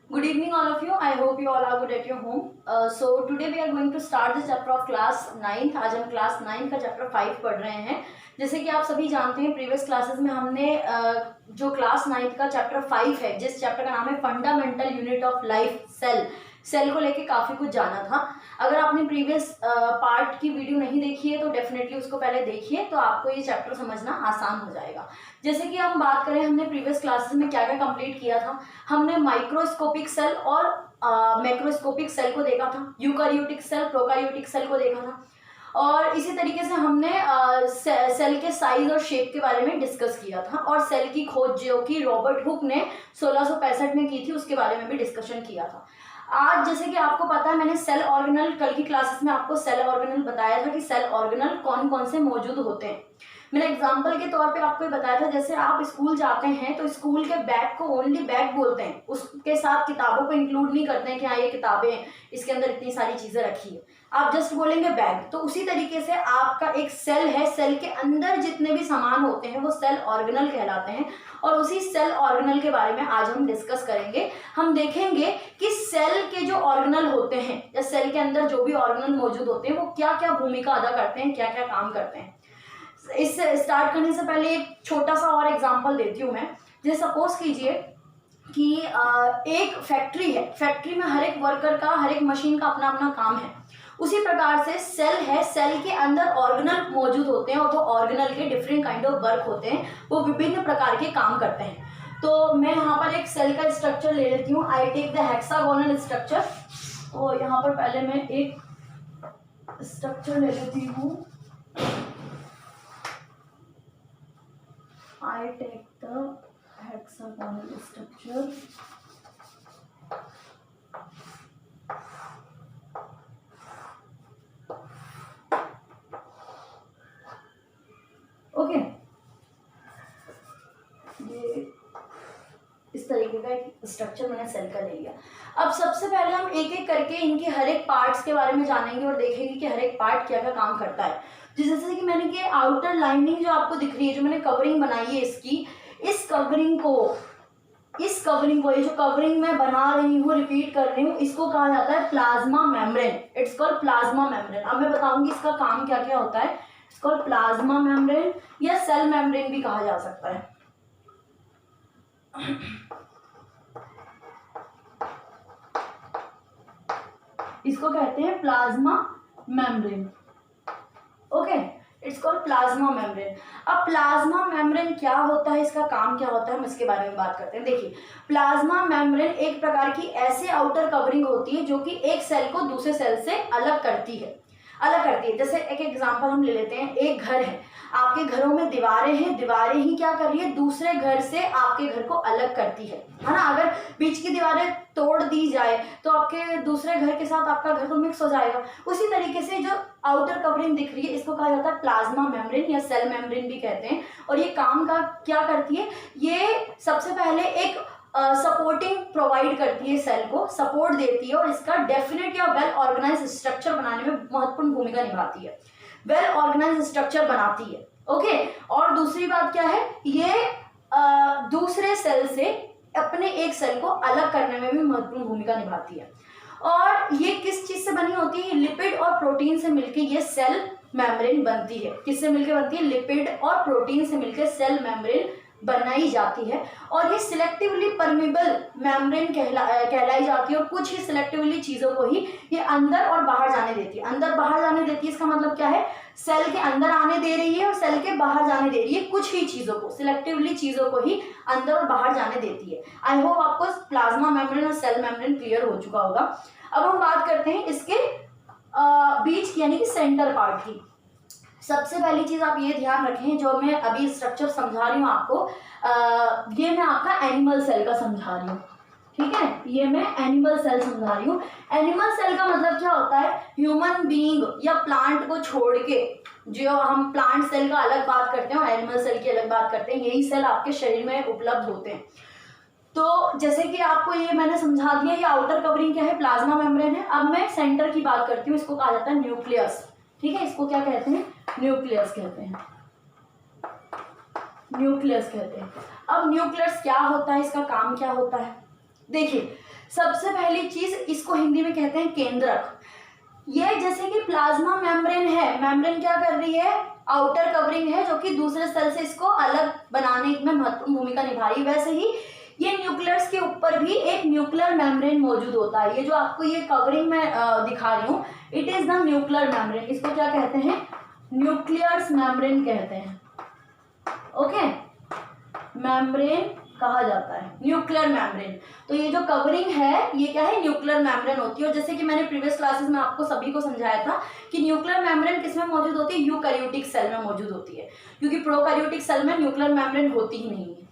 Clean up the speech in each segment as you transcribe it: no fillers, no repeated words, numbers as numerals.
Good evening, all of you. I hope you all are good at your home. So today we are going to start the chapter of class 9th. आज हम class 9 का chapter 5 पढ़ रहे हैं. जैसे कि आप सभी जानते हैं प्रीवियस क्लासेस में हमने जो क्लास 9th का चैप्टर 5 है, जिस चैप्टर का नाम है fundamental unit of life cell को लेके काफ़ी कुछ जाना था. अगर आपने प्रीवियस पार्ट की वीडियो नहीं देखी है तो डेफिनेटली उसको पहले देखिए, तो आपको ये चैप्टर समझना आसान हो जाएगा. जैसे कि हम बात करें, हमने प्रीवियस क्लासेस में क्या क्या कंप्लीट किया था. हमने माइक्रोस्कोपिक सेल और मैक्रोस्कोपिक सेल को देखा था, यूकारियोटिक सेल, प्रोकारियोटिक सेल को देखा था, और इसी तरीके से हमने सेल के साइज और शेप के बारे में डिस्कस किया था. और सेल की खोज जो कि रॉबर्ट हुक ने 1665 में की थी, उसके बारे में भी डिस्कशन किया था. आज जैसे कि आपको पता है, मैंने सेल ऑर्गेनल, कल की क्लासेस में आपको सेल ऑर्गेनल बताया था कि सेल ऑर्गेनल कौन कौन से मौजूद होते हैं. मैंने एग्जाम्पल के तौर पे आपको बताया था, जैसे आप स्कूल जाते हैं तो स्कूल के बैग को ओनली बैग बोलते हैं, उसके साथ किताबों को इंक्लूड नहीं करते हैं कि हाँ ये किताबें हैं, इसके अंदर इतनी सारी चीज़ें रखी है, आप जस्ट बोलेंगे बैग. तो उसी तरीके से आपका एक सेल है, सेल के अंदर जितने भी सामान होते हैं वो सेल ऑर्गेनल कहलाते हैं. और उसी सेल ऑर्गेनल के बारे में आज हम डिस्कस करेंगे. हम देखेंगे कि सेल के जो ऑर्गेनल होते हैं या सेल के अंदर जो भी ऑर्गेनल मौजूद होते हैं वो क्या क्या भूमिका अदा करते हैं, क्या क्या काम करते हैं. इससे स्टार्ट करने से पहले एक छोटा सा और एग्जांपल देती हूँ मैं. जैसे सपोज कीजिए कि एक फैक्ट्री है, फैक्ट्री में हर एक वर्कर का, हर एक मशीन का अपना अपना काम है. उसी प्रकार से सेल है, सेल के अंदर ऑर्गेनल मौजूद होते हैं और वो ऑर्गेनल के डिफरेंट काइंड ऑफ वर्क होते हैं, वो विभिन्न प्रकार के काम करते हैं. तो मैं यहाँ पर एक सेल का स्ट्रक्चर ले लेती हूँ. I take the hexagonal structure. तो यहाँ पर पहले मैं एक स्ट्रक्चर ले लेती हूँ. I take the hexagonal structure. Okay, ये इस तरीके का एक स्ट्रक्चर मैंने सेल का ले लिया. अब सबसे पहले हम एक एक करके इनके हर एक पार्ट्स के बारे में जानेंगे और देखेंगे कि हर एक पार्ट क्या क्या काम करता है. जैसे कि मैंने कि आउटर लाइनिंग जो आपको दिख रही है, जो मैंने कवरिंग बनाई है इसकी, इस कवरिंग को ये जो कवरिंग मैं बना रही हूँ, रिपीट कर रही हूँ, इसको कहा जाता है plasma membrane. It's called plasma membrane. अब मैं बताऊंगी इसका काम क्या क्या होता है. इट्स कॉल्ड प्लाज्मा मेम्ब्रेन या सेल मेम्ब्रेन भी कहा जा सकता है. इसको कहते हैं plasma membrane. Okay, it's called plasma membrane. अब प्लाज्मा मेम्ब्रेन क्या होता है, इसका काम क्या होता है, हम इसके बारे में बात करते हैं. देखिए, प्लाज्मा मेम्ब्रेन एक प्रकार की ऐसे आउटर कवरिंग होती है जो कि एक सेल को दूसरे सेल से अलग करती है. जैसे एक एग्जांपल हम ले लेते हैं. एक घर है, आपके घरों में दीवारें हैं, दीवारें ही क्या कर रही है, दूसरे घर से आपके घर को अलग करती है ना. अगर बीच की दीवारें तोड़ दी जाए तो आपके दूसरे घर के साथ आपका घर तो मिक्स हो जाएगा. उसी तरीके से जो आउटर कवरिंग दिख रही है, इसको कहा जाता है प्लाज्मा मेम्ब्रेन या सेल मेम्ब्रेन भी कहते हैं. और ये काम का क्या करती है, ये सबसे पहले एक सपोर्टिंग प्रोवाइड करती है, सेल को सपोर्ट देती है और इसका डेफिनेट या वेल ऑर्गेनाइज स्ट्रक्चर बनाने में महत्वपूर्ण भूमिका निभाती है, वेल ऑर्गेनाइज स्ट्रक्चर बनाती है. ओके, और दूसरी बात क्या है, ये दूसरे सेल से अपने एक सेल को अलग करने में भी महत्वपूर्ण भूमिका निभाती है. और ये किस चीज से बनी होती है, लिपिड और प्रोटीन से मिलकर ये सेल मेम्ब्रेन बनती है. किससे मिलकर बनती है, लिपिड और प्रोटीन से मिलकर सेल मेम्ब्रेन बनाई जाती है. और ये सिलेक्टिवली परमेबल मेम्ब्रेन कहलाई जाती है. और कुछ ही सिलेक्टिवली चीज़ों को ही ये अंदर और बाहर जाने देती है. अंदर बाहर जाने देती है, इसका मतलब क्या है, सेल के अंदर आने दे रही है और सेल के बाहर जाने दे रही है. कुछ ही चीज़ों को, सिलेक्टिवली चीज़ों को ही अंदर और बाहर जाने देती है. आई होप आपको प्लाज्मा मेम्ब्रेन और सेल मेम्ब्रेन क्लियर हो चुका होगा. अब हम बात करते हैं इसके बीच की, यानी कि सेंटर पार्ट की. सबसे पहली चीज आप ये ध्यान रखें, जो मैं अभी स्ट्रक्चर समझा रही हूँ आपको, ये मैं आपका एनिमल सेल का समझा रही हूँ. ठीक है, ये मैं एनिमल सेल समझा रही हूँ. एनिमल सेल का मतलब क्या होता है, ह्यूमन बीइंग या प्लांट को छोड़ के, जो हम प्लांट सेल का अलग बात करते हैं और एनिमल सेल की अलग बात करते हैं, यही सेल आपके शरीर में उपलब्ध होते हैं. तो जैसे कि आपको ये मैंने समझा दिया, ये आउटर कवरिंग क्या है, प्लाज्मा मेम्ब्रेन है. अब मैं सेंटर की बात करती हूँ, इसको कहा जाता है न्यूक्लियस. ठीक है, इसको क्या कहते हैं, न्यूक्लियस कहते हैं. न्यूक्लियस कहते हैं. अब न्यूक्लियस क्या होता है, इसका काम क्या होता है, देखिए सबसे पहली चीज इसको हिंदी में कहते हैं केंद्रक। ये जैसे कि प्लाज्मा मेम्ब्रेन है, मेम्ब्रेन क्या कर रही है, आउटर कवरिंग है जो कि दूसरे सेल से इसको अलग बनाने में महत्वपूर्ण भूमिका निभा रही है। वैसे ही ये न्यूक्लियस के ऊपर भी एक न्यूक्लियर मेम्ब्रेन मौजूद होता है। ये जो आपको ये कवरिंग में दिखा रही हूँ, it is the nuclear membrane. इसको क्या कहते हैं, न्यूक्लियस मेम्ब्रेन कहते हैं। ओके, मेम्ब्रेन कहा जाता है न्यूक्लियर मेम्ब्रेन। तो ये जो कवरिंग है ये क्या है, न्यूक्लियर मेम्ब्रेन होती है। और जैसे कि मैंने प्रीवियस क्लासेस में आपको सभी को समझाया था कि न्यूक्लियर मेम्ब्रेन किस में मौजूद होती है, यूकैरियोटिक सेल में मौजूद होती है, क्योंकि प्रोकैरियोटिक सेल में न्यूक्लियर मेम्ब्रेन होती ही नहीं है।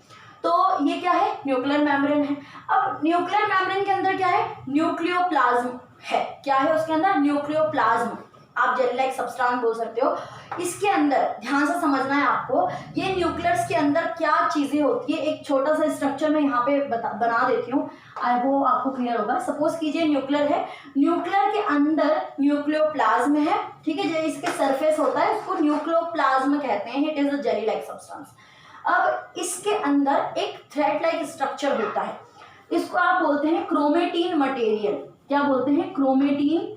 तो ये क्या है, न्यूक्लियर मेम्ब्रेन है। अब न्यूक्लियर मेम्ब्रेन के अंदर क्या है, न्यूक्लियोप्लाज्म है। क्या है उसके अंदर, न्यूक्लियोप्लाज्म, आप जेली लाइक सब्सटेंस बोल सकते हो। इसके अंदर ध्यान से समझना है आपको, ये न्यूक्लियस के अंदर क्या चीजें होती है। एक छोटा सा स्ट्रक्चर मैं यहाँ पे बना देती हूँ, आई होप आपको क्लियर होगा। सपोज कीजिए न्यूक्लियर है, न्यूक्लियर के अंदर न्यूक्लियोप्लाज्म है, ठीक है, जो इसके सरफेस होता है उसको न्यूक्लियोप्लाज्म कहते हैं। It is a jelly like substance. अब इसके अंदर एक थ्रेड लाइक स्ट्रक्चर होता है, इसको आप बोलते हैं क्रोमेटीन मटेरियल। क्या बोलते हैं, क्रोमेटीन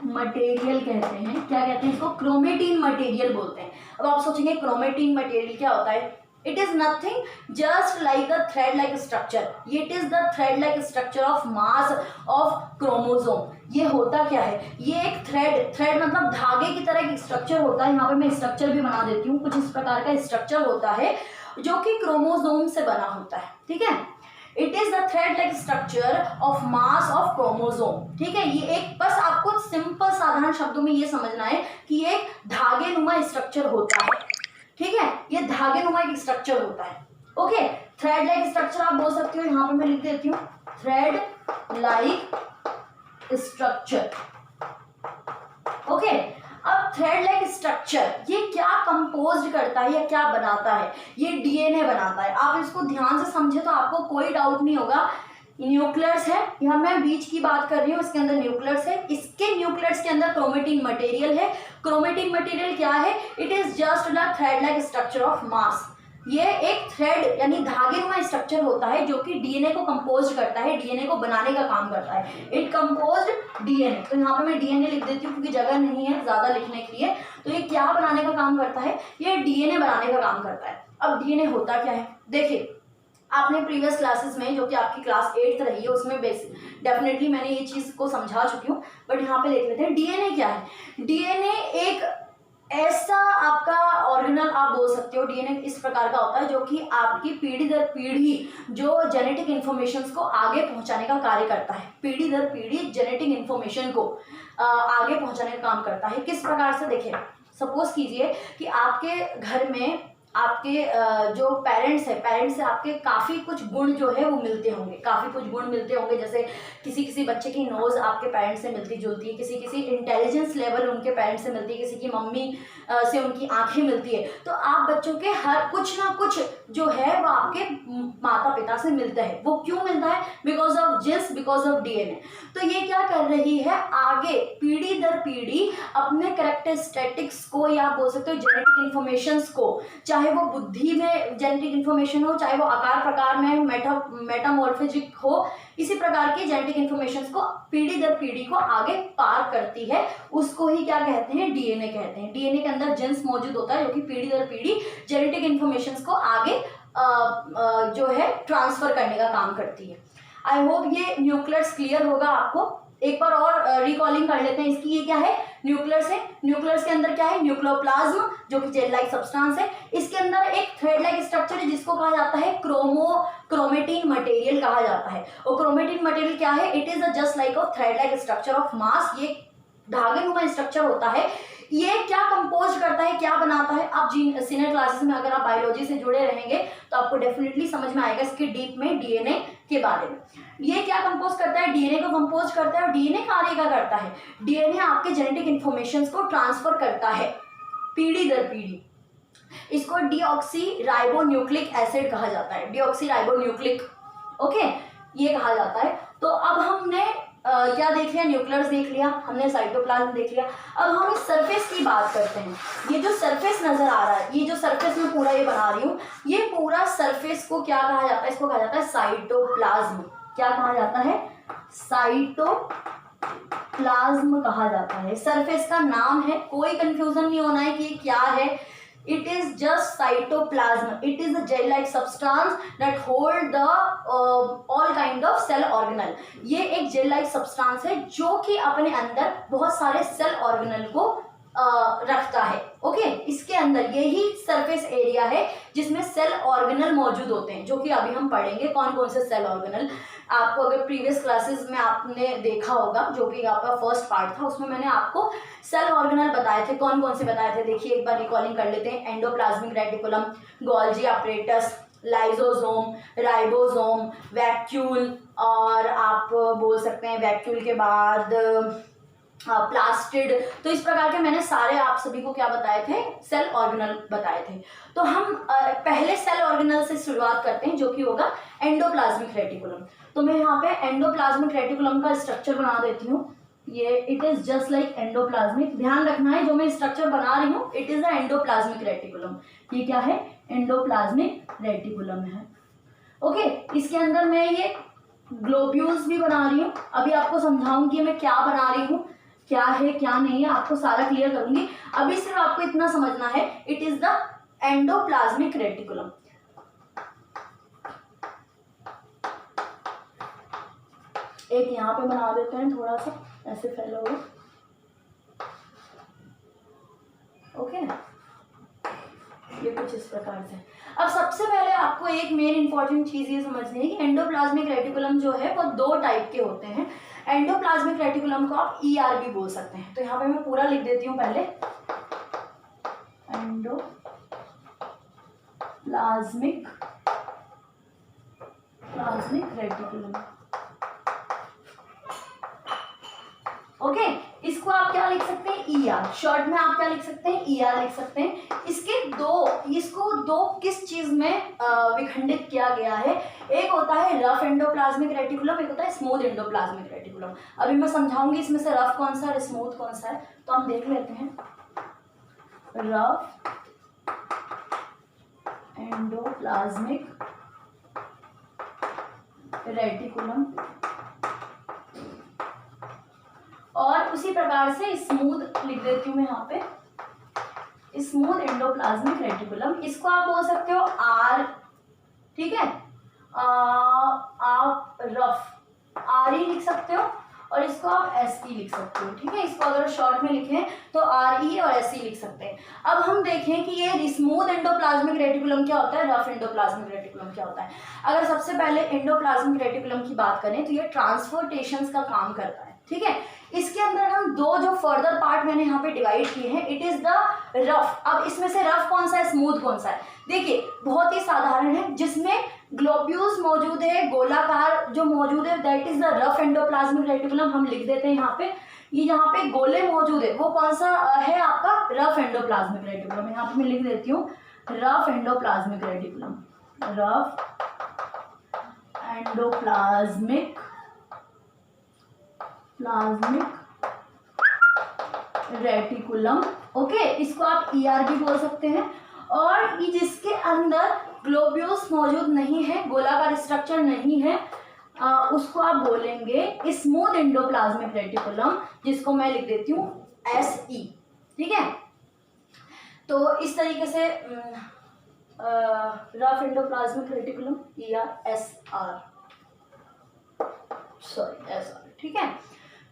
मटेरियल कहते हैं। क्या कहते हैं इसको, क्रोमेटीन मटेरियल बोलते हैं। अब आप सोचेंगे क्रोमेटीन मटेरियल क्या होता है, it is nothing just like a thread like structure. It is the thread like structure of mass of chromosome. ये होता क्या है, ये एक थ्रेड मतलब धागे की तरह एक स्ट्रक्चर होता है। यहाँ पे मैं स्ट्रक्चर भी बना देती हूँ। कुछ इस प्रकार का स्ट्रक्चर होता है जो कि क्रोमोसोम से बना होता है, ठीक है। It is the thread like structure of mass of chromosome, ठीक है। ये एक बस आपको सिंपल साधारण शब्दों में ये समझना है कि ये एक धागे नुमा स्ट्रक्चर होता है, ठीक है। ये धागे नुमा एक स्ट्रक्चर होता है। ओके, थ्रेड लाइक स्ट्रक्चर आप बोल सकते हो। यहाँ पे मैं लिख देती हूँ थ्रेड लाइक स्ट्रक्चर। ओके, अब थ्रेड लाइक स्ट्रक्चर ये क्या कंपोज्ड करता है या क्या बनाता है, ये डीएनए बनाता है। आप इसको ध्यान से समझे तो आपको कोई डाउट नहीं होगा। न्यूक्लियस है, यहाँ मैं बीच की बात कर रही हूँ, इसके अंदर न्यूक्लियस है, इसके न्यूक्लियस के अंदर क्रोमेटीन मटेरियल है। क्रोमेटीन मटेरियल क्या है, it is just the thread like structure of mass. ये एक थ्रेड यानी धागे नुमा स्ट्रक्चर होता है जो कि डीएनए को कंपोज करता है, डीएनए को बनाने का काम करता है। It composed DNA. तो यहाँ पे मैं डीएनए लिख देती हूँ क्योंकि जगह नहीं है ज्यादा लिखने के लिए। तो ये क्या बनाने का काम करता है, ये डीएनए बनाने का काम करता है। अब डीएनए होता क्या है, देखिए आपने प्रीवियस क्लासेस में जो कि आपकी क्लास 8th रही है उसमें डेफिनेटली मैंने ये चीज को समझा चुकी हूँ, बट यहाँ पे देख लेते हैं डीएनए क्या है। डीएनए एक ऐसा आपका ऑर्गेनल आप बोल सकते हो। डीएनए इस प्रकार का होता है जो कि आपकी पीढ़ी दर पीढ़ी जो जेनेटिक इन्फॉर्मेशन को आगे पहुंचाने का कार्य करता है। पीढ़ी दर पीढ़ी जेनेटिक इन्फॉर्मेशन को आगे पहुंचाने का काम करता है। किस प्रकार से, देखिए सपोज कीजिए कि आपके घर में आपके जो पेरेंट्स से आपके काफ़ी कुछ गुण जो है वो मिलते होंगे, काफ़ी कुछ गुण मिलते होंगे। जैसे किसी किसी बच्चे की नोज़ आपके पेरेंट्स से मिलती जुलती है, किसी किसी इंटेलिजेंस लेवल उनके पेरेंट्स से मिलती है, किसी की मम्मी से उनकी आंखें मिलती है। तो आप बच्चों के हर कुछ ना कुछ जो है वो आपके माता पिता से मिलता है। वो क्यों मिलता है, because of genes, because of DNA. तो ये क्या कर रही है, आगे पीढ़ी दर पीढ़ी अपने कैरेक्टरिस्टिक्स को या बोल सकते हो जेनेटिक इन्फॉर्मेशन को, चाहे वो बुद्धि में जेनेटिक इन्फॉर्मेशन हो, चाहे वो आकार प्रकार में मेटामॉर्फोजिक हो, इसी प्रकार की जेनेटिक इन्फॉर्मेशन को पीढ़ी दर पीढ़ी को आगे पार करती है। उसको ही क्या कहते हैं, डीएनए कहते हैं। डीएनए के अंदर जीन्स मौजूद होता है जो कि पीढ़ी दर पीढ़ी जेनेटिक इन्फॉर्मेशन को आगे जो है ट्रांसफर करने का काम करती है। आई होप ये न्यूक्लियस क्लियर होगा आपको। एक बार और रिकॉलिंग कर लेते हैं इसकी। ये क्या है, न्यूक्लियस है। न्यूक्लियस के अंदर क्या है, न्यूक्लियोप्लाज्म जो कि जेल लाइक सब्सटेंस है। इसके अंदर एक थ्रेड लाइक स्ट्रक्चर है जिसको कहा जाता है क्रोमेटीन मटेरियल कहा जाता है। और क्रोमेटीन मटेरियल क्या है, it is just like a thread like structure of mass. ये धागे नुमा स्ट्रक्चर होता है। ये क्या कंपोज करता है, क्या बनाता है, आप सीनियर क्लासेस में अगर आप बायोलॉजी से जुड़े रहेंगे तो आपको डेफिनेटली समझ में आएगा इसके डीप में डीएनए के बारे में। ये क्या कंपोज करता है, डीएनए को कंपोज करता है। और डीएनए कार्य क्या करता है, डीएनए आपके जेनेटिक इन्फॉर्मेशन को ट्रांसफर करता है पीढ़ी दर पीढ़ी। इसको डीऑक्सी राइबोन्यूक्लिक एसिड कहा जाता है, डीऑक्सी राइबोन्यूक्लिक, ओके, ये कहा जाता है। तो अब हमने क्या देख लिया, न्यूक्लियस देख लिया हमने, साइटोप्लाज्म देख लिया। अब हम इस सरफेस की बात करते हैं। ये जो सरफेस नजर आ रहा है, ये जो सरफेस में पूरा ये बना रही हूँ, ये पूरा सरफेस को क्या कहा जाता है, इसको कहा जाता है साइटोप्लाज्म। क्या कहा जाता है, साइटोप्लाज्म कहा जाता है। सरफेस का नाम है, कोई कंफ्यूजन नहीं होना है कि ये क्या है। It is just cytoplasm. It is a gel-like substance that hold the all kind of cell organelle. ये एक gel-like substance है जो कि अपने अंदर बहुत सारे सेल ऑर्गेनल को रखता है। ओके, इसके अंदर यही सरफेस एरिया है जिसमें सेल ऑर्गेनल मौजूद होते हैं, जो कि अभी हम पढ़ेंगे कौन कौन से सेल ऑर्गेनल। आपको अगर प्रीवियस क्लासेस में आपने देखा होगा, जो कि आपका फर्स्ट पार्ट था, उसमें मैंने आपको सेल ऑर्गेनल बताए थे। कौन कौन से बताए थे, देखिए एक बार रिकॉलिंग कर लेते हैं। Endoplasmic reticulum, Golgi apparatus, lysosome, ribosome, vacuole, और आप बोल सकते हैं वैक्यूल के बाद प्लास्टिड। तो इस प्रकार के मैंने सारे आप सभी को क्या बताए थे, सेल ऑर्गेनल बताए थे। तो हम पहले सेल ऑर्गेनल से शुरुआत करते हैं, जो कि होगा एंडोप्लाज्मिक रेटिकुलम। तो मैं यहाँ पे एंडोप्लाज्मिक रेटिकुलम का स्ट्रक्चर बना देती हूँ। ये it is just like endoplasmic, ध्यान रखना है जो मैं स्ट्रक्चर बना रही हूँ, it is the endoplasmic reticulum. ये क्या है, एंडोप्लाज्मिक रेटिकुलम है। ओके, इसके अंदर मैं ये ग्लोब्यूल्स भी बना रही हूँ। अभी आपको समझाऊंगी मैं क्या बना रही हूँ, क्या है क्या नहीं है, आपको सारा क्लियर करूंगी। अभी सिर्फ आपको इतना समझना है, it is the endoplasmic reticulum. एक यहाँ पे बना देते हैं, थोड़ा सा ऐसे फैला हुआ। ओके, ये कुछ इस प्रकार से। अब सबसे पहले आपको एक मेन इंपॉर्टेंट चीज ये समझनी है कि एंडोप्लाज्मिक रेटिकुलम जो है वो दो टाइप के होते हैं। एंडोप्लाज्मिक रेटिकुलम को आप ER भी बोल सकते हैं। तो यहाँ पे मैं पूरा लिख देती हूँ पहले, एंडोप्लाज्मिक रेटिकुलम। ओके, इसको आप क्या लिख सकते हैं, ER। शॉर्ट में आप क्या लिख सकते हैं, ER लिख सकते हैं। इसको दो किस चीज में विखंडित किया गया है, एक होता है रफ एंडोप्लाज्मिक रेटिकुलम, एक होता है स्मूथ एंडोप्लाज्मिक रेटिकुलम। अभी मैं समझाऊंगी इसमें से रफ कौन सा है, स्मूथ कौन सा है। तो हम देख लेते हैं, रफ एंडोप्लाज्मिक रेटिकुलम, और उसी प्रकार से स्मूथ लिख देती हूँ मैं यहाँ पे, स्मूथ एंडोप्लाज्मिक रेटिकुलम। इसको आप बोल सकते हो R, ठीक है, आप रफ RE लिख सकते हो, और इसको आप SE लिख सकते हो, ठीक है। इसको अगर शॉर्ट में लिखें तो RE और SE लिख सकते हैं। अब हम देखें कि ये स्मूथ एंडोप्लाज्मिक रेटिकुलम क्या होता है, रफ एंडोप्लाज्मिक रेटिकुलम क्या होता है। अगर सबसे पहले एंडोप्लाज्मिक रेटिकुलम की बात करें तो ये ट्रांसपोर्टेशन का काम करता है, ठीक है। इसके अंदर हम दो जो फर्दर पार्ट मैंने यहाँ पे डिवाइड किए हैं, इट इज द रफ। अब इसमें से रफ कौन सा है, स्मूथ कौन सा है, देखिए बहुत ही साधारण है। जिसमें ग्लोब्यूल्स मौजूद है, गोलाकार जो मौजूद है, that is the rough endoplasmic reticulum. हम लिख देते हैं यहाँ पे, ये यहाँ पे गोले मौजूद है, वो कौन सा है आपका, रफ एंडोप्लाज्मिक रेटिकुलम। यहाँ पे मैं लिख देती हूँ rough endoplasmic reticulum, rough endoplasmic reticulum. Okay, इसको आप ER भी बोल सकते हैं। और ये जिसके अंदर ग्लोब्यूल्स मौजूद नहीं है, गोलाकार स्ट्रक्चर नहीं है, उसको आप बोलेंगे स्मूथ एंडोप्लाज्मिक रेटिकुलम, जिसको मैं लिख देती हूँ SE, ठीक है। तो इस तरीके से rough endoplasmic reticulum ER, SR, ठीक है।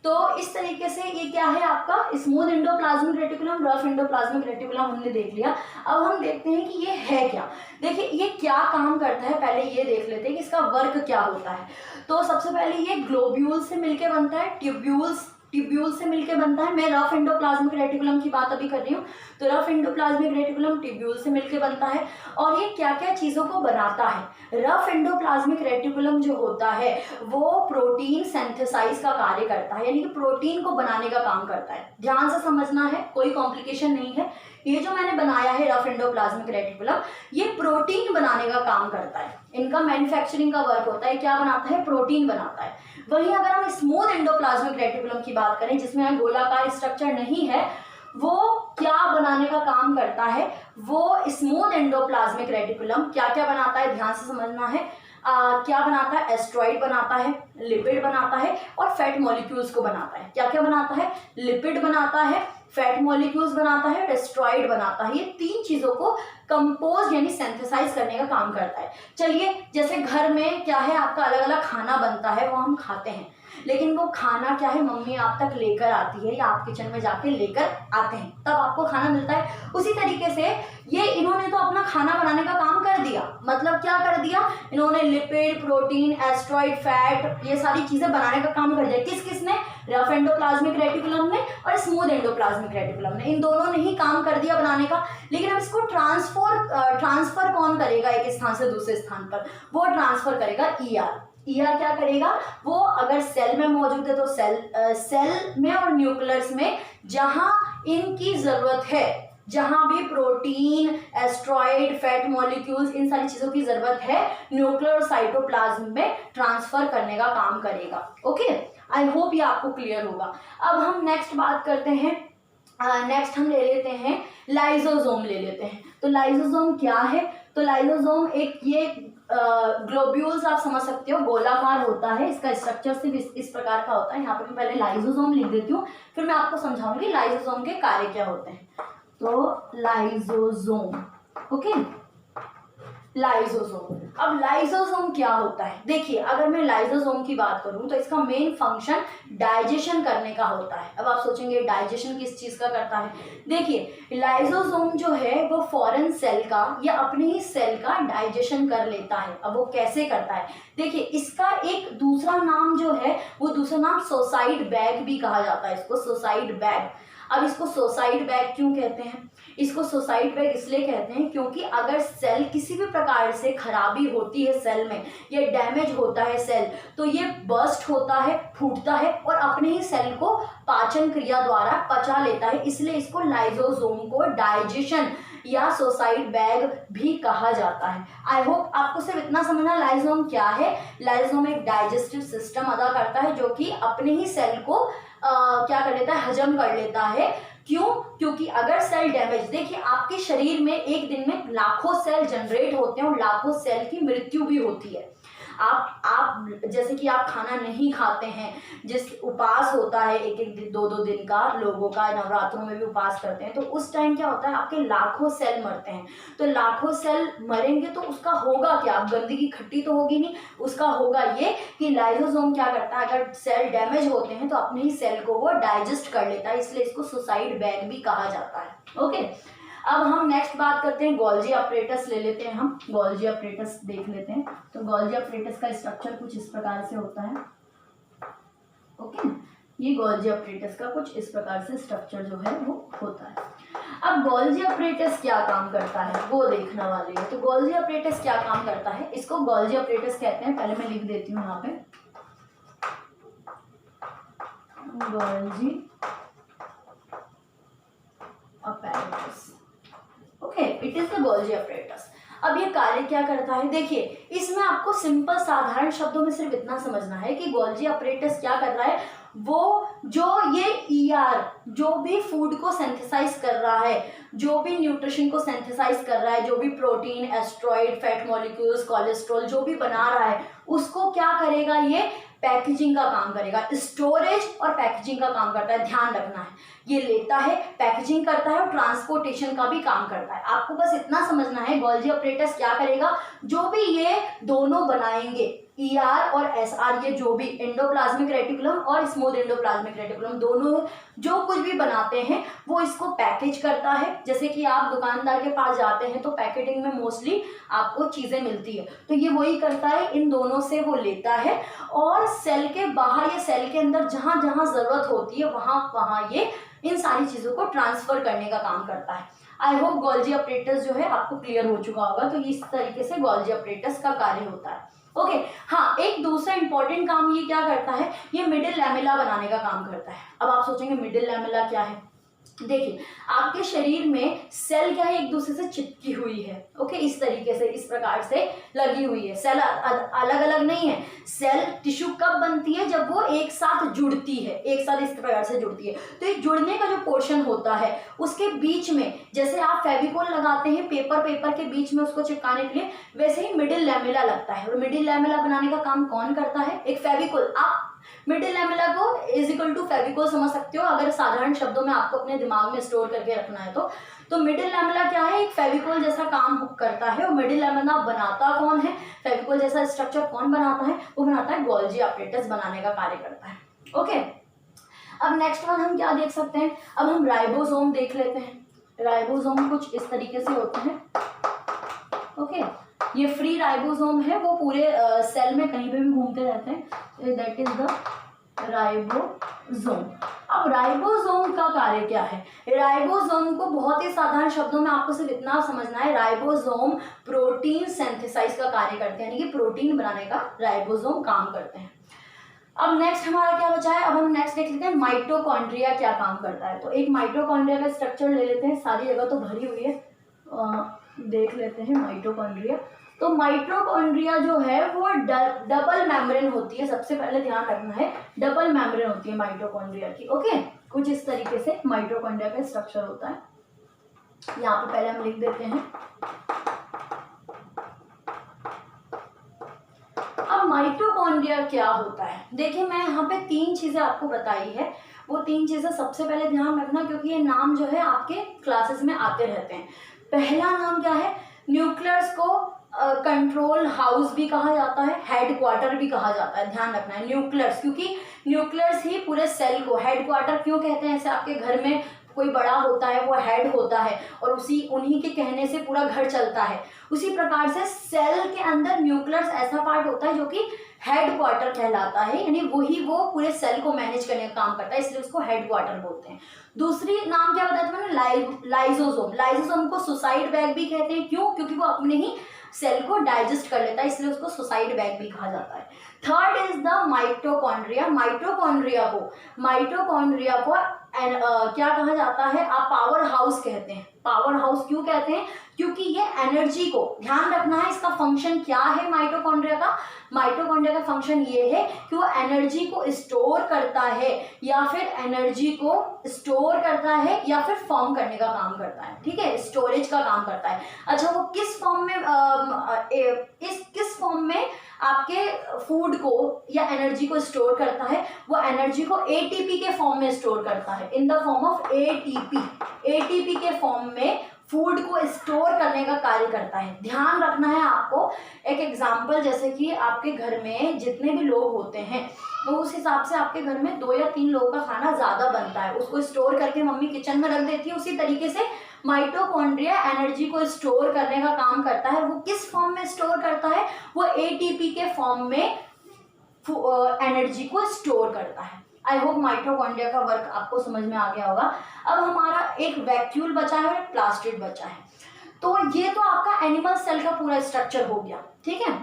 तो इस तरीके से ये क्या है आपका smooth endoplasmic reticulum, rough endoplasmic reticulum हमने देख लिया। अब हम देखते हैं कि ये है क्या। देखिए ये क्या काम करता है, पहले ये देख लेते हैं कि इसका वर्क क्या होता है। तो सबसे पहले ये ग्लोब्यूल से मिलकर बनता है, ट्यूब्यूल से मिलकर बनता है। मैं रफ एंडोप्लाज्मिक रेटिकुलम की बात अभी कर रही हूँ। तो रफ एंडोप्लाज्मिक रेटिकुलम ट्यूब्यूल से मिलकर बनता है। और ये क्या क्या चीज़ों को बनाता है, रफ एंडोप्लाज्मिक रेटिकुलम जो होता है वो प्रोटीन सिंथेसाइज का कार्य करता है, यानी कि प्रोटीन को बनाने का काम करता है। ध्यान से समझना है, कोई कॉम्प्लिकेशन नहीं है। ये जो मैंने बनाया है रफ एंडोप्लाज्मिक रेटिकुलम, ये प्रोटीन बनाने का काम करता है, इनका मैन्युफैक्चरिंग का वर्क होता है। क्या बनाता है? प्रोटीन बनाता है। वहीं अगर हम स्मूथ एंडोप्लाज्मिक रेटिकुलम की बात करें, जिसमें गोलाकार स्ट्रक्चर नहीं है, वो क्या बनाने का काम करता है? वो स्मूथ एंडोप्लाज्मिक रेटिकुलम क्या क्या बनाता है, ध्यान से समझना है। क्या बनाता है? एस्ट्रॉइड बनाता है, लिपिड बनाता है और फैट मॉलिक्यूल्स को बनाता है। क्या क्या बनाता है? लिपिड बनाता है, फैट मॉलिक्यूल्स बनाता है, एस्ट्रॉइड बनाता है। ये तीन चीजों को कंपोज यानी सिंथेसाइज करने का काम करता है। चलिए, जैसे घर में क्या है, आपका अलग अलग खाना बनता है, वो हम खाते हैं, लेकिन वो खाना क्या है, मम्मी आप तक लेकर आती है या आप किचन में जाके लेकर आते हैं, तब आपको खाना मिलता है। उसी तरीके से ये इन्होंने तो अपना खाना बनाने का काम कर दिया। मतलब क्या कर दिया इन्होंने? लिपिड, प्रोटीन, एस्ट्रॉइड, फैट, ये सारी चीजें बनाने का काम कर दिया। किस किसने? रफ एंडोप्लाज्मिक रेटिकुलम ने और स्मूथ एंडोप्लाज्मिक रेटिकुलम ने, इन दोनों ने ही काम कर दिया बनाने का। लेकिन अब इसको ट्रांसफर कौन करेगा एक स्थान से दूसरे स्थान पर? वो ट्रांसफर करेगा ईआर। ईआर क्या करेगा? वो अगर सेल में मौजूद है तो सेल में और न्यूक्लियस में जहां इनकी जरूरत है, जहां भी प्रोटीन, एस्ट्रॉइड, फैट मॉलिक्यूल्स, इन सारी चीजों की जरूरत है, न्यूक्लियर और साइटोप्लाज्म में ट्रांसफर करने का काम करेगा। ओके, आई होप ये आपको क्लियर होगा। अब हम नेक्स्ट बात करते हैं, नेक्स्ट हम ले लेते हैं लाइसोसोम ले लेते हैं। तो लाइसोसोम क्या है? तो लाइसोसोम एक ये ग्लोब्यूल्स आप समझ सकते हो, गोलाकार होता है, इसका स्ट्रक्चर सिर्फ इस प्रकार का होता है। यहाँ पे मैं पहले लाइसोसोम लिख देती हूँ, फिर मैं आपको समझाऊंगी लाइसोसोम के कार्य क्या होते हैं। तो लाइसोसोम, ओके, लाइसोसोम। अब लाइसोसोम क्या होता है? देखिए, अगर मैं लाइसोसोम की बात करूं तो इसका मेन फंक्शन डाइजेशन करने का होता है। अब आप सोचेंगे डाइजेशन किस चीज का करता है? देखिए, लाइसोसोम जो है वो फॉरेन सेल का या अपने ही सेल का डाइजेशन कर लेता है। अब वो कैसे करता है? देखिए, इसका एक दूसरा नाम जो है, वो दूसरा नाम सोसाइड बैग भी कहा जाता है, इसको सोसाइड बैग। अब इसको सोसाइड बैग क्यों कहते हैं? इसको सोसाइड बैग इसलिए कहते हैं क्योंकि अगर सेल किसी भी प्रकार से खराबी होती है सेल में, या डैमेज होता है सेल, तो ये बर्स्ट होता है, फूटता है और अपने ही सेल को पाचन क्रिया द्वारा पचा लेता है। इसलिए इसको लाइसोसोम को डाइजेशन या सोसाइड बैग भी कहा जाता है। आई होप आपको सिर्फ इतना समझना लाइसोसोम क्या है। लाइसोसोम एक डाइजेस्टिव सिस्टम अदा करता है जो कि अपने ही सेल को क्या कर लेता है? हजम कर लेता है। क्यों? क्योंकि अगर सेल डैमेज, देखिए आपके शरीर में एक दिन में लाखों सेल जनरेट होते हैं और लाखों सेल की मृत्यु भी होती है। आप जैसे कि आप खाना नहीं खाते हैं, जिस उपास होता है एक एक दो दो दिन का, लोगों का नवरात्रों में भी उपास करते हैं, तो उस टाइम क्या होता है? आपके लाखों सेल मरते हैं। तो लाखों सेल मरेंगे तो उसका होगा क्या? गंदगी इकट्ठी तो होगी नहीं, उसका होगा ये कि लाइसोसोम क्या करता है, अगर सेल डैमेज होते हैं तो अपने ही सेल को वो डाइजेस्ट कर लेता है, इसलिए इसको सुसाइड बैग भी कहा जाता है। ओके, अब हम नेक्स्ट बात करते हैं गोल्जी अपरेटस ले लेते हैं। हम गोल्जी अपरेटस देख लेते हैं। तो गोल्जी अपरेटस का स्ट्रक्चर कुछ इस प्रकार से होता है। ओके, ये गोल्जी अपरेटस का कुछ इस प्रकार से स्ट्रक्चर जो है वो होता है। अब गोल्जी अपरेटस क्या काम करता है वो देखने वाले हैं। तो गोल्जी अपरेटस क्या काम करता है, इसको गोल्जी अपरेटस कहते हैं। पहले मैं लिख देती हूँ यहाँ पे, Golgi apparatus. Okay, it is the Golgi apparatus. अब ये कार्य क्या करता है? देखिए, इसमें आपको सिंपल साधारण शब्दों में सिर्फ इतना समझना है कि गोल्जी अपरेटस क्या कर रहा है। वो जो ये ईआर जो भी फूड को सिंथेसाइज कर रहा है, जो भी न्यूट्रिशन को सिंथेसाइज कर रहा है, जो भी protein, asteroid, fat molecules, cholesterol जो भी बना रहा है, उसको क्या करेगा? ये पैकेजिंग का काम करेगा, स्टोरेज और पैकेजिंग का काम करता है। ध्यान रखना है, ये लेता है, पैकेजिंग करता है और ट्रांसपोर्टेशन का भी काम करता है। आपको बस इतना समझना है गोल्जी अपरेटस क्या करेगा। जो भी ये दोनों बनाएंगे, ईआर और एसआर, ये जो भी एंडोप्लाज्मिक रेटिकुलम और स्मूथ एंडोप्लाज्मिक रेटिकुलम दोनों जो कुछ भी बनाते हैं, वो इसको पैकेज करता है। जैसे कि आप दुकानदार के पास जाते हैं तो पैकेटिंग में मोस्टली आपको चीजें मिलती है, तो ये वही करता है, इन दोनों से वो लेता है और सेल के बाहर या सेल के अंदर जहां जहां जरूरत होती है वहां वहां ये इन सारी चीजों को ट्रांसफर करने का काम करता है। आई होप गोल्जी अपरेटस जो है आपको क्लियर हो चुका होगा। तो इस तरीके से गोल्जी अपरेटस का कार्य होता है। ओके, हाँ, एक दूसरा इंपॉर्टेंट काम ये क्या करता है, ये मिडिल लैमेला बनाने का काम करता है। अब आप सोचेंगे मिडिल लैमेला क्या है? देखिए आपके शरीर में सेल क्या है, एक दूसरे से चिपकी हुई है। ओके, इस तरीके से, इस प्रकार से लगी हुई है। सेल अलग अलग नहीं है। सेल टिश्यू कब बनती है, जब वो एक साथ जुड़ती है, एक साथ इस प्रकार से जुड़ती है। तो ये जुड़ने का जो पोर्शन होता है उसके बीच में, जैसे आप फेविकोल लगाते हैं पेपर के बीच में उसको चिपकाने के लिए, वैसे ही मिडिल लैमेला लगता है। और मिडिल लैमेला बनाने का काम कौन करता है, एक फेविकोल। आप मिडिल लैमेला को इज इक्वल टू फेविकोल समझ सकते हो, अगर साधारण शब्दों में आपको अपने दिमाग में स्टोर करके रखना है तो मिडिल लैमेला क्या है, एक फेविकोल जैसा काम करता है। और मिडिल लैमेला बनाता कौन है, फेविकोल जैसा स्ट्रक्चर कौन बनाता है, वो बनाता है गोल्जी अपरेटस बनाने का कार्य करता है। ओके, अब नेक्स्ट वन हम क्या देख सकते हैं, अब हम राइबोसोम देख लेते हैं। राइबोसोम कुछ इस तरीके से होते हैं। ओके, ये फ्री राइबोसोम है, वो पूरे सेल में कहीं पे भी घूमते रहते हैं, दैट इज द राइबोसोम। अब राइबोसोम का कार्य क्या है, राइबोसोम को बहुत ही साधारण शब्दों में आपको सिर्फ इतना समझना है, राइबोसोम प्रोटीन सिंथेसाइज का कार्य करते हैं, यानी कि प्रोटीन बनाने का राइबोसोम काम करते हैं। अब नेक्स्ट हमारा क्या बचा है, अब हम नेक्स्ट देख लेते हैं माइटोकॉन्ड्रिया क्या काम करता है। तो एक माइटोकॉन्ड्रिया का स्ट्रक्चर ले लेते हैं, सारी जगह तो भरी हुई है, देख लेते हैं माइटोकॉन्ड्रिया। तो माइटोकॉन्ड्रिया जो है वो डबल मेम्ब्रेन होती है, सबसे पहले ध्यान रखना है, डबल मेम्ब्रेन होती है माइटोकॉन्ड्रिया की। ओके, कुछ इस तरीके से माइटोकॉन्ड्रिया का स्ट्रक्चर होता है। यहाँ पे पहले हम लिख देते हैं। अब माइटोकॉन्ड्रिया क्या होता है, देखिए मैं यहाँ पे 3 चीजें आपको बताई है, वो 3 चीजें सबसे पहले ध्यान रखना, क्योंकि ये नाम जो है आपके क्लासेस में आते रहते हैं। पहला नाम क्या है, न्यूक्लियस को कंट्रोल हाउस भी कहा जाता है, हेड क्वार्टर भी कहा जाता है, ध्यान रखना है न्यूक्लियस, क्योंकि न्यूक्लियस ही पूरे सेल को हेड क्वार्टर क्यों कहते हैं, ऐसे आपके घर में कोई बड़ा होता है वो हेड होता है और उन्हीं के कहने से पूरा घर चलता है, उसी प्रकार से सेल के अंदर न्यूक्लियस ऐसा पार्ट होता है जो कि हेड क्वार्टर कहलाता है, यानी वही वो पूरे सेल को मैनेज करने का काम करता है, इसलिए उसको हेड क्वार्टर बोलते हैं। दूसरी नाम क्या बताया था मैंने, लाइसोसोम। लाइसोसोम को सुसाइड बैग भी कहते हैं, क्यों, क्योंकि वो अपने ही सेल को डाइजेस्ट कर लेता है, इसलिए उसको सुसाइड बैग भी कहा जाता है। Third is the mitochondria. Mitochondria को क्या कहा जाता है, आप पावर हाउस कहते हैं। पावर हाउस क्यों कहते हैं, क्योंकि ये एनर्जी को, ध्यान रखना है इसका फंक्शन क्या है माइटोकॉन्ड्रिया का, माइटोकॉन्ड्रिया का फंक्शन ये है कि वो एनर्जी को स्टोर करता है, या फिर एनर्जी को स्टोर करता है या फिर फॉर्म करने का काम करता है, ठीक है, स्टोरेज का काम करता है। अच्छा, वो किस फॉर्म में किस फॉर्म में आपके फूड को या एनर्जी को स्टोर करता है, वो एनर्जी को एटीपी के फॉर्म में स्टोर करता है, in the form of ATP. ATP के फॉर्म में फूड को स्टोर करने का कार्य करता है। ध्यान रखना है आपको, एक एग्जांपल, जैसे कि आपके घर में जितने भी लोग होते हैं तो उस हिसाब से आपके घर में 2 या 3 लोगों का खाना ज्यादा बनता है, उसको स्टोर करके मम्मी किचन में रख देती है। उसी तरीके से माइटोकॉन्ड्रिया एनर्जी को स्टोर करने का काम करता है। वो किस फॉर्म में स्टोर करता है, वो एटीपी के फॉर्म में एनर्जी को स्टोर करता है। आई होप माइटोकॉन्ड्रिया का वर्क आपको समझ में आ गया होगा। अब हमारा एक वैक्यूल बचा है और एक प्लास्टिड बचा है। तो ये तो आपका एनिमल सेल का पूरा स्ट्रक्चर हो गया, ठीक है,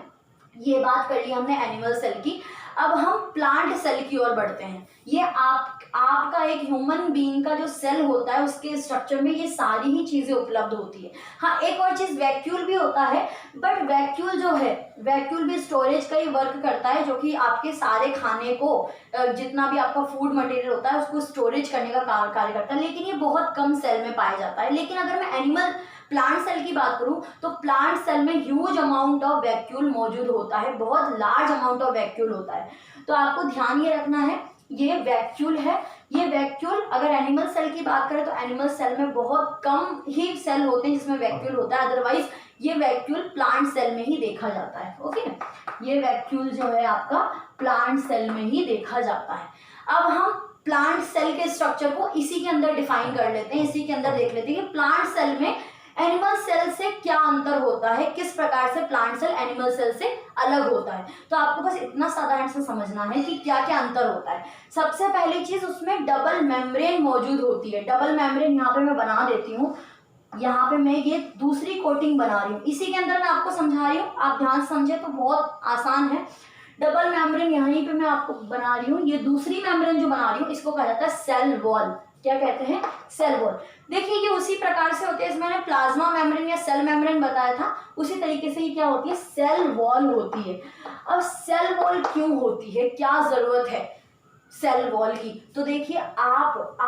ये बात कर ली हमने एनिमल सेल की। अब हम प्लांट सेल की ओर बढ़ते हैं। ये आपका एक ह्यूमन बीइंग का जो सेल होता है उसके स्ट्रक्चर में ये सारी ही चीजें उपलब्ध होती है। हाँ, एक और चीज वैक्यूल भी होता है, बट वैक्यूल जो है, वैक्यूल भी स्टोरेज का ही वर्क करता है, जो कि आपके सारे खाने को, जितना भी आपका फूड मटेरियल होता है उसको स्टोरेज करने का कार्य करता है, लेकिन ये बहुत कम सेल में पाया जाता है। लेकिन अगर मैं एनिमल प्लांट सेल की बात करूं तो प्लांट सेल में ह्यूज अमाउंट ऑफ वैक्यूल मौजूद होता है, बहुत लार्ज अमाउंट ऑफ वैक्यूल होता है। तो आपको ध्यान ये रखना है, ये वैक्यूल है। ये वैक्यूल, अगर एनिमल सेल की बात करें तो एनिमल सेल में बहुत कम ही सेल होते हैं जिसमें वैक्यूल होता है, अदरवाइज ये वैक्यूल प्लांट सेल में ही देखा जाता है। ओके, ये वैक्यूल जो है आपका प्लांट सेल में ही देखा जाता है। अब हम प्लांट सेल के स्ट्रक्चर को इसी के अंदर डिफाइन कर लेते हैं, इसी के अंदर देख लेते हैं कि प्लांट सेल में एनिमल सेल से क्या अंतर होता है, किस प्रकार से प्लांट सेल एनिमल सेल से अलग होता है। तो आपको बस इतना साधारण से समझना है कि क्या क्या अंतर होता है। सबसे पहली चीज, उसमें डबल मेम्ब्रेन मौजूद होती है। डबल मेम्ब्रेन यहाँ पे मैं बना देती हूँ, यहाँ पे मैं ये दूसरी कोटिंग बना रही हूँ, इसी के अंदर मैं आपको समझा रही हूँ, आप ध्यान समझे तो बहुत आसान है। डबल मेम्ब्रेन यहीं पे मैं आपको बना रही हूँ, ये दूसरी मेम्ब्रेन जो बना रही हूँ इसको कहा जाता है सेल वॉल। क्या कहते हैं, सेल वॉल। देखिए ये उसी प्रकार से होते हैं, इसमें मैंने प्लाज्मा मेम्ब्रेन या सेल मेम्ब्रेन बताया था, उसी तरीके से ही क्या होती है, सेल वॉल होती है। अब सेल वॉल क्यों होती है, क्या जरूरत है सेल वॉल की, तो देखिए आप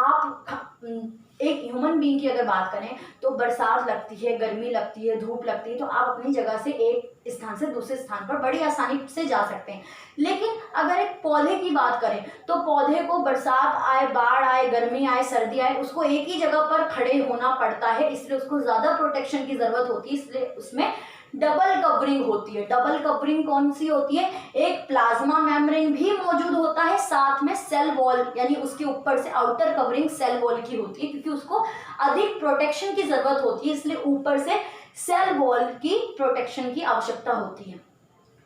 एक ह्यूमन बीइंग की अगर बात करें तो बरसात लगती है, गर्मी लगती है, धूप लगती है, तो आप अपनी जगह से एक स्थान से दूसरे स्थान पर बड़ी आसानी से जा सकते हैं। लेकिन अगर एक पौधे की बात करें तो पौधे को बरसात आए, बाढ़ आए, गर्मी आए, सर्दी आए, उसको एक ही जगह पर खड़े होना पड़ता है, इसलिए उसको ज्यादा प्रोटेक्शन की जरूरत होती है, इसलिए उसमें डबल कवरिंग होती है। डबल कवरिंग कौन सी होती है, एक प्लाज्मा मेम्ब्रेन भी मौजूद होता है, साथ में सेल वॉल यानी उसके ऊपर से आउटर कवरिंग सेल वॉल की होती है, क्योंकि उसको अधिक प्रोटेक्शन की जरूरत होती है, इसलिए ऊपर से सेल वॉल की प्रोटेक्शन की आवश्यकता होती है।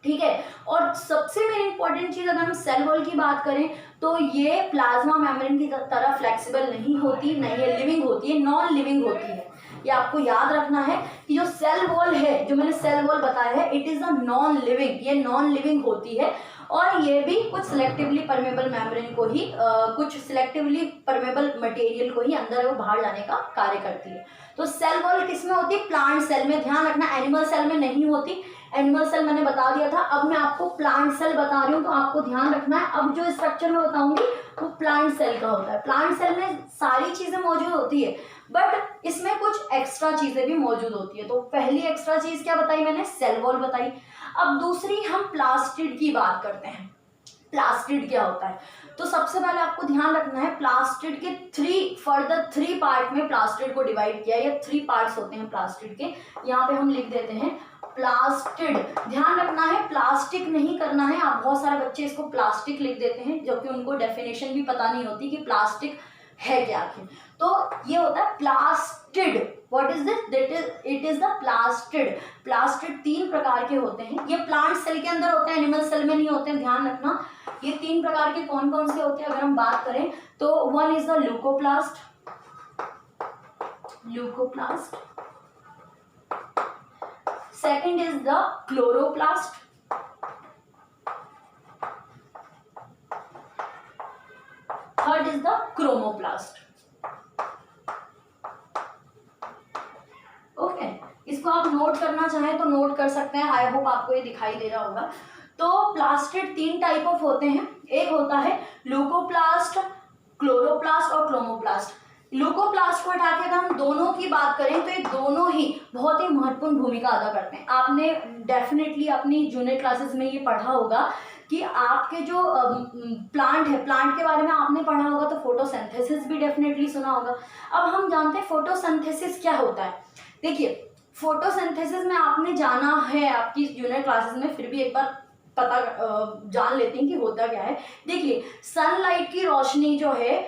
ठीक है, और सबसे मेन इंपॉर्टेंट चीज अगर हम सेल वॉल की बात करें तो ये प्लाज्मा मेम्ब्रेन की तरह फ्लेक्सिबल नहीं होती, नहीं ये लिविंग होती है, नॉन लिविंग होती है। ये आपको याद रखना है कि जो सेल वॉल है, जो मैंने सेल वॉल बताया है, it is a non living, ये नॉन लिविंग होती है, और ये भी कुछ सिलेक्टिवली परमेबल मेम्ब्रेन को ही कुछ सिलेक्टिवली परमेबल मटेरियल को ही अंदर और बाहर जाने का कार्य करती है। तो सेल वॉल किसमें होती है, प्लांट सेल में, ध्यान रखना एनिमल सेल में नहीं होती। एनिमल सेल मैंने बता दिया था, अब मैं आपको प्लांट सेल बता रही हूँ, तो आपको ध्यान रखना है। अब जो स्ट्रक्चर मैं बताऊंगी वो प्लांट सेल का होता है। प्लांट सेल में सारी चीजें मौजूद होती है, बट इसमें कुछ एक्स्ट्रा चीजें भी मौजूद होती है। तो पहली एक्स्ट्रा चीज क्या बताई मैंने, सेल वॉल बताई। अब दूसरी हम प्लास्टिड की बात करते हैं। प्लास्टिड क्या होता है, तो सबसे पहले आपको ध्यान रखना है प्लास्टिड के थ्री पार्ट में प्लास्टिड को डिवाइड किया, या 3 पार्ट्स होते हैं प्लास्टिड के। यहाँ पे हम लिख देते हैं प्लास्टिड। ध्यान रखना है प्लास्टिक नहीं करना है, आप बहुत सारे बच्चे इसको प्लास्टिक लिख देते हैं, जबकि उनको डेफिनेशन भी पता नहीं होती कि प्लास्टिक है क्या आखिर। तो ये होता है plastid. What is this, it is the plastid. Plastid 3 प्रकार के होते हैं, ये प्लांट सेल के अंदर होते हैं, एनिमल सेल में नहीं होते हैं, ध्यान रखना। ये 3 प्रकार के कौन कौन से होते हैं अगर हम बात करें तो one is the leucoplast, second is the chloroplast, third is the chromoplast. Okay, इसको आप नोट करना चाहें तो नोट कर सकते हैं, आई होप आपको ये दिखाई दे रहा होगा। तो प्लास्टिड 3 टाइप ऑफ होते हैं, एक होता है ल्यूकोप्लास्ट, क्लोरोप्लास्ट और क्रोमोप्लास्ट। ल्यूकोप्लास्ट को हटा के अगर हम दोनों की बात करें तो ये दोनों ही बहुत ही महत्वपूर्ण भूमिका अदा करते हैं। आपने डेफिनेटली अपनी जूनियर क्लासेस में ये पढ़ा होगा कि आपके जो प्लांट है, प्लांट के बारे में आपने पढ़ा होगा, तो फोटोसिंथेसिस भी डेफिनेटली सुना होगा। अब हम जानते हैं फोटोसिंथेसिस क्या होता है। देखिए फोटोसिंथेसिस में आपने जाना है आपकी जूनियर क्लासेस में, फिर भी एक बार पता जान लेते हैं कि होता क्या है। देखिए सनलाइट की रोशनी जो है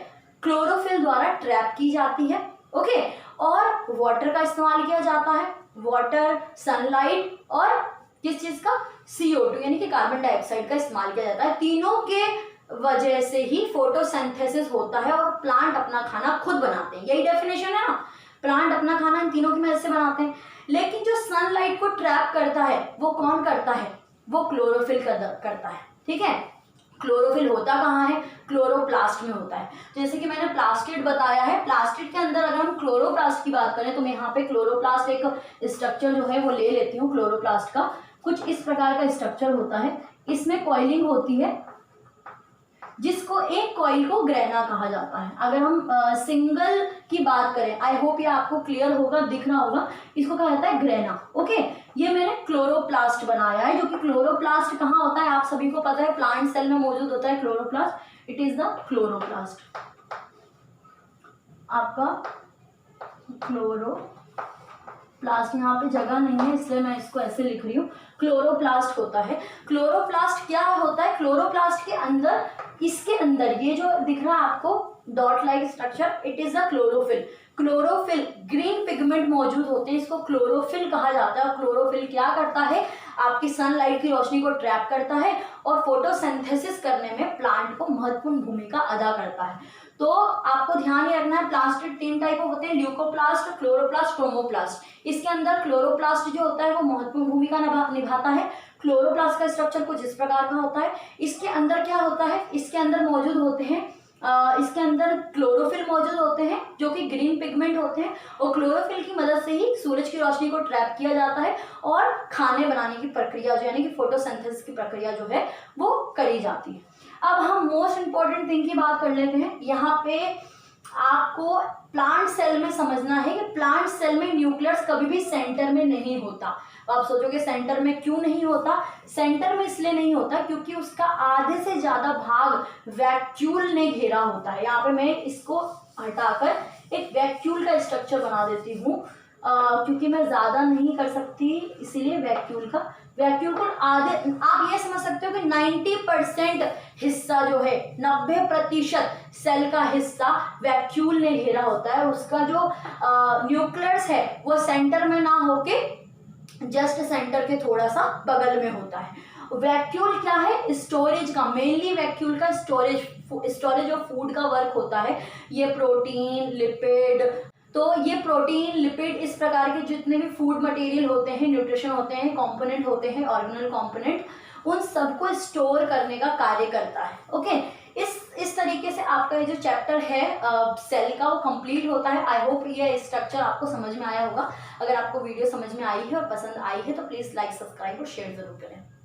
क्लोरोफिल द्वारा ट्रैप की जाती है, ओके, और वाटर का इस्तेमाल किया जाता है, वाटर, सनलाइट और किस चीज का, CO2 यानी कि कार्बन डाइऑक्साइड का इस्तेमाल किया जाता है। तीनों के वजह से ही फोटोसिंथेसिस होता है और प्लांट अपना खाना खुद बनाते हैं, यही डेफिनेशन है ना, प्लांट अपना खाना इन तीनों की मदद से बनाते हैं। लेकिन जो सनलाइट को ट्रैप करता है वो कौन करता है, वो क्लोरोफिल करता है। ठीक है, क्लोरोफिल होता कहाँ है, क्लोरोप्लास्ट में होता है। जैसे कि मैंने प्लास्टिड बताया है, प्लास्टिड के अंदर अगर हम क्लोरोप्लास्ट की बात करें तो मैं यहाँ पे क्लोरोप्लास्ट एक स्ट्रक्चर जो है वो ले लेती हूँ। क्लोरोप्लास्ट का कुछ इस प्रकार का स्ट्रक्चर होता है, इसमें कॉइलिंग होती है, जिसको एक कॉइल को ग्रेना कहा जाता है। अगर हम सिंगल की बात करें, आई होप ये आपको क्लियर होगा, दिख रहा होगा, इसको कहा जाता है ग्रेना। ओके, ये मैंने क्लोरोप्लास्ट बनाया है, जो कि क्लोरोप्लास्ट कहाँ होता है आप सभी को पता है, प्लांट सेल में मौजूद होता है chloroplast. It is the chloroplast, आपका क्लोरोप्लास्ट, यहाँ पे जगह नहीं है इसलिए मैं इसको ऐसे लिख रही हूँ, क्लोरोप्लास्ट होता है। क्लोरोप्लास्ट क्या होता है, क्लोरोप्लास्ट के अंदर, इसके अंदर ये जो दिख रहा है आपको dot like structure, it is the chlorophyll. Chlorophyll green pigment मौजूद होते हैं, इसको क्लोरोफिल कहा जाता है। और क्लोरोफिल क्या करता है, आपकी सनलाइट की रोशनी को ट्रैप करता है और फोटोसिंथेसिस करने में प्लांट को महत्वपूर्ण भूमिका अदा करता है। तो आपको ध्यान ही रखना है, प्लास्टिड 3 टाइप होते हैं, ल्यूकोप्लास्ट, क्लोरोप्लास्ट, क्रोमोप्लास्ट। इसके अंदर क्लोरोप्लास्ट जो होता है वो महत्वपूर्ण भूमिका निभाता है। क्लोरोप्लास्ट का स्ट्रक्चर कुछ इस प्रकार का होता है। इसके अंदर क्या होता है, इसके अंदर मौजूद होते हैं इसके अंदर क्लोरोफिल मौजूद होते हैं जो कि ग्रीन पिगमेंट होते हैं, और क्लोरोफिल की मदद से ही सूरज की रोशनी को ट्रैप किया जाता है और खाने बनाने की प्रक्रिया जो यानी कि फोटोसिंथेसिस की प्रक्रिया जो है वो करी जाती है। अब हम मोस्ट इंपॉर्टेंट थिंग की बात कर लेते हैं। यहाँ पे आपको प्लांट सेल में समझना है कि प्लांट सेल में न्यूक्लियस कभी भी सेंटर में नहीं होता। आप सोचोगे सेंटर में क्यों नहीं होता? सेंटर में इसलिए नहीं होता क्योंकि उसका आधे से ज्यादा भाग वैक्यूल ने घेरा होता है। यहाँ पे मैं इसको हटाकर एक वैक्यूल का स्ट्रक्चर बना देती हूँ, क्योंकि मैं ज्यादा नहीं कर सकती, इसीलिए वैक्यूल को आधे, आप ये समझ सकते हो कि 90% हिस्सा जो है, 90% सेल का हिस्सा वैक्यूल ने घेरा होता है। उसका जो न्यूक्लियस है वो सेंटर में ना होके जस्ट सेंटर के थोड़ा सा बगल में होता है। वैक्यूल क्या है? स्टोरेज का, मेनली वैक्यूल का स्टोरेज ऑफ फूड का वर्क होता है। ये प्रोटीन, लिपिड, तो ये प्रोटीन, लिपिड, इस प्रकार के जितने भी फूड मटेरियल होते हैं, न्यूट्रिशन होते हैं, कंपोनेंट होते हैं, ऑर्गेनल कंपोनेंट, उन सबको स्टोर करने का कार्य करता है। ओके, इस तरीके से आपका ये जो चैप्टर है सेल का वो कंप्लीट होता है। आई होप ये स्ट्रक्चर आपको समझ में आया होगा। अगर आपको वीडियो समझ में आई है और पसंद आई है तो प्लीज़ लाइक, सब्सक्राइब और शेयर जरूर करें।